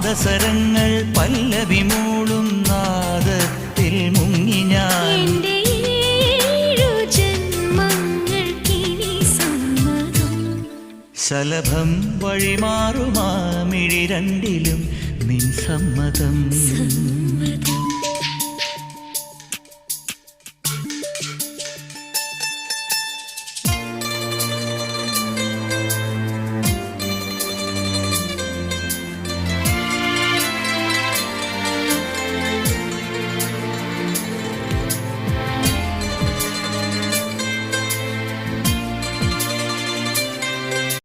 നാദസരങ്ങൾ പല്ലവി മൂളും നാദത്തിൽ മുങ്ങി ഞാൻ. ശലഭം വഴിമാറുമാമിഴി രണ്ടിലും നിൻ സമ്മതം.